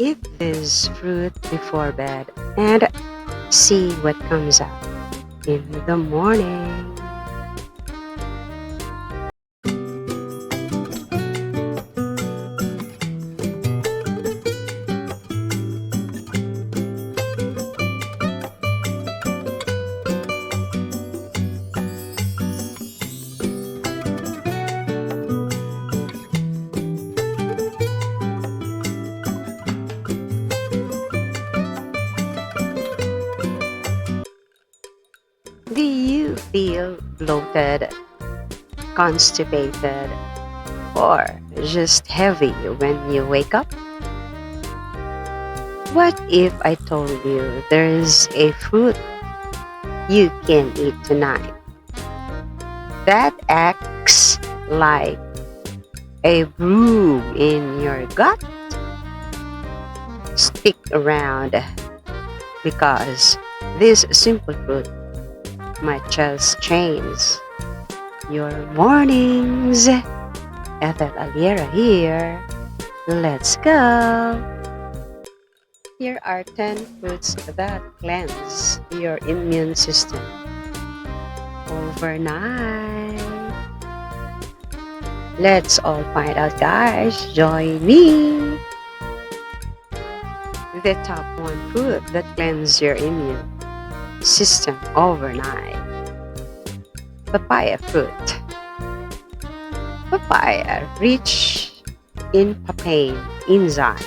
Eat this fruit before bed and see what comes out in the morning. Do you feel bloated, constipated, or just heavy when you wake up? What if I told you there is a fruit you can eat tonight that acts like a broom in your gut? Stick around because this simple fruit might just change your mornings. Ethel here. Let's go. Here are 10 foods that cleanse your immune system overnight. Let's all find out, guys. Join me. The top one food that cleanses your immune system overnight. Papaya fruit. Papaya rich in papain enzyme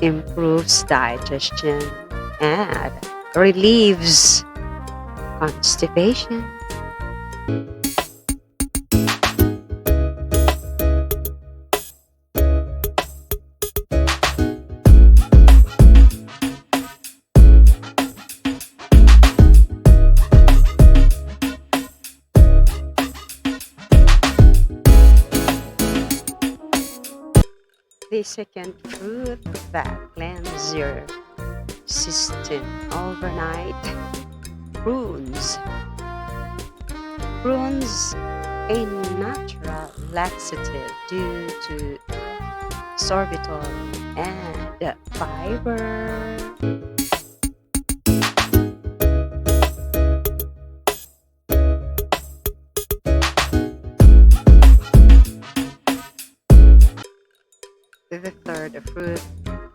improves digestion and relieves constipation. The second fruit that cleanses your system overnight. Prunes. Prunes, a natural laxative due to sorbitol and fiber. The third fruit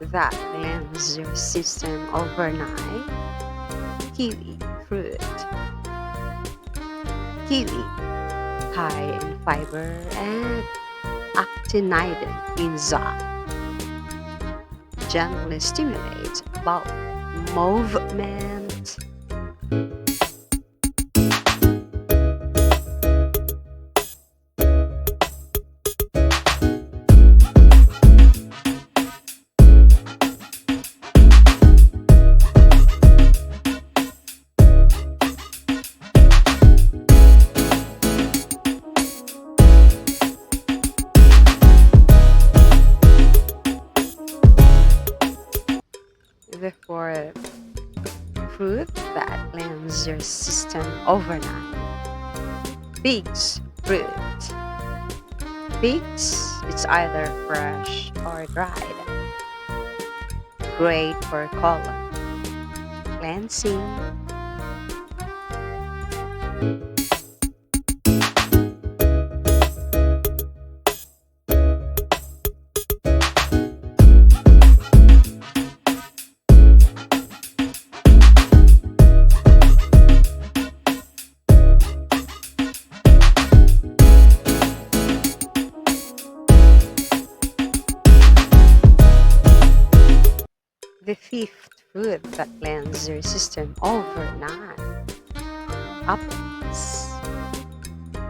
that cleanses your system overnight. Kiwi fruit. Kiwi, high in fiber and actinidin enzyme, gently stimulates bowel movement. The fourth fruit that cleanses your system overnight. Figs fruit. Figs, it's either fresh or dried. Great for colon cleansing. The fifth fruit that cleanses your system overnight. Apples.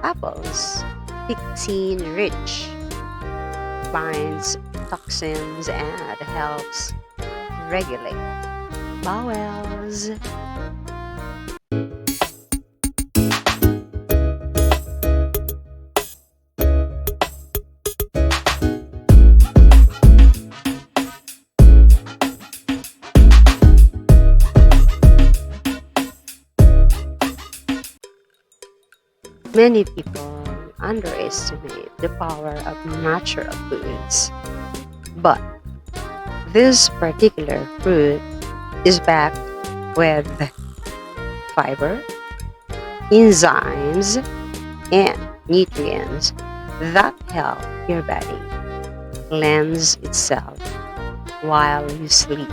Apples, pectin rich, binds toxins and helps regulate bowels. Many people underestimate the power of natural foods, but This particular fruit is packed with fiber, enzymes, and nutrients that help your body cleanse itself while you sleep.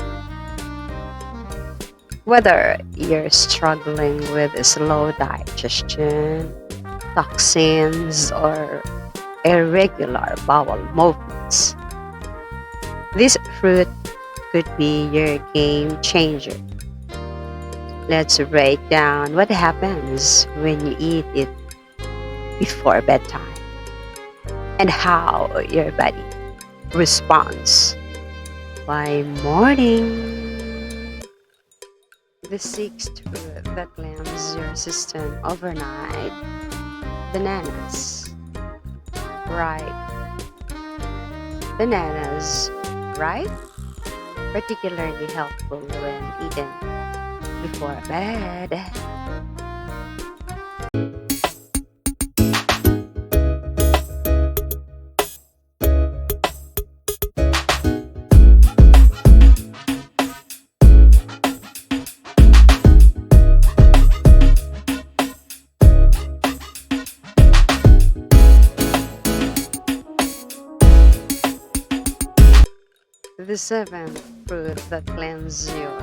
Whether you're struggling with slow digestion, toxins, or irregular bowel movements, this fruit could be your game changer. Let's break down what happens when you eat it before bedtime and how your body responds by morning. The sixth fruit that cleanses your system overnight: bananas. Right. Bananas, right? Particularly helpful when eaten before bed. The seventh fruit that cleanses your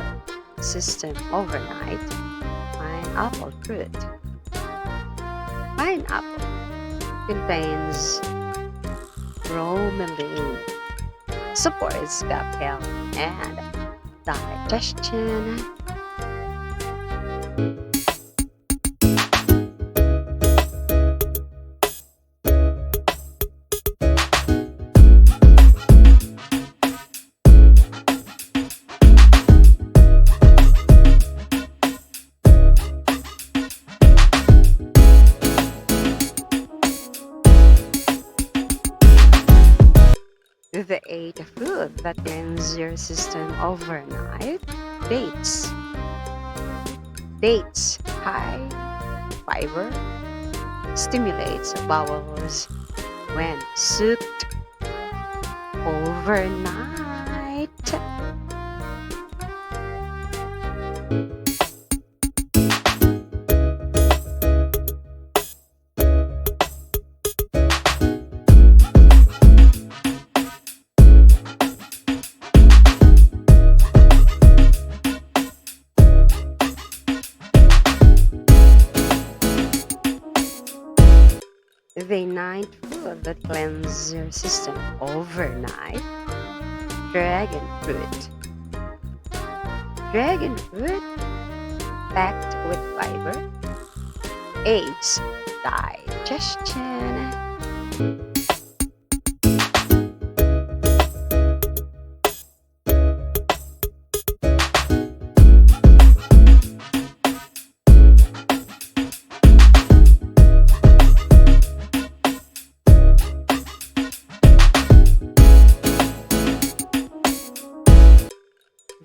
system overnight: pineapple fruit. Pineapple contains bromelain, supports gut health and digestion. The eighth fruit that cleanses your system overnight: dates. Dates, high fiber, stimulates bowels when soaked overnight. The ninth fruit that cleanses your system overnight: dragon fruit. Dragon fruit, packed with fiber, aids digestion.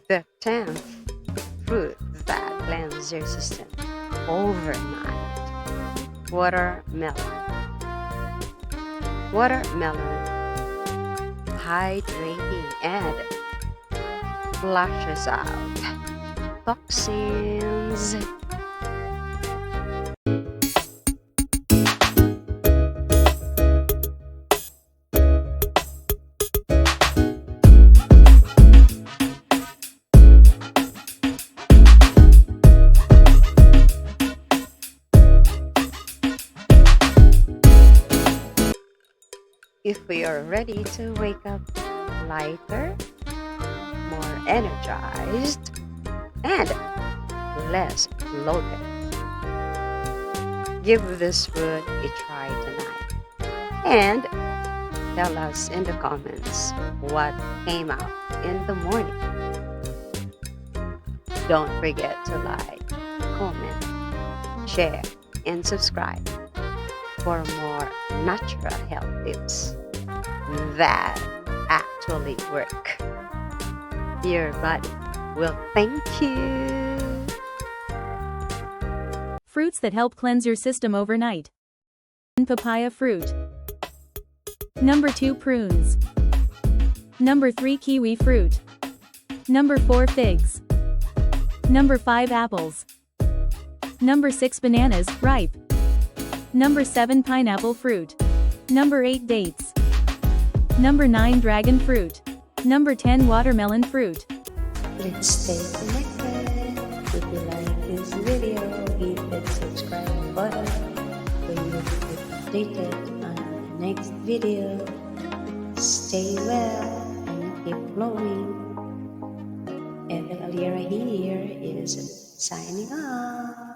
The tenth fruit that cleanses your system overnight: watermelon. Watermelon, hydrating and flushes out toxins. If we are ready to wake up lighter, more energized, and less bloated, give this fruit a try tonight and tell us in the comments what came out in the morning. Don't forget to like, comment, share, and subscribe for more natural health tips that actually work. Your body will thank you. Fruits that help cleanse your system overnight. Papaya fruit. Number 2, prunes. Number 3, kiwi fruit. Number 4 figs. Number 5 apples. Number 6 bananas, ripe. Number 7 pineapple fruit. Number 8 dates. Number 9 dragon fruit. Number 10 watermelon fruit. Let's stay connected. If you like this video, hit that subscribe button for you to get updated on the next video. Stay well and keep glowing. Ethel here is signing off.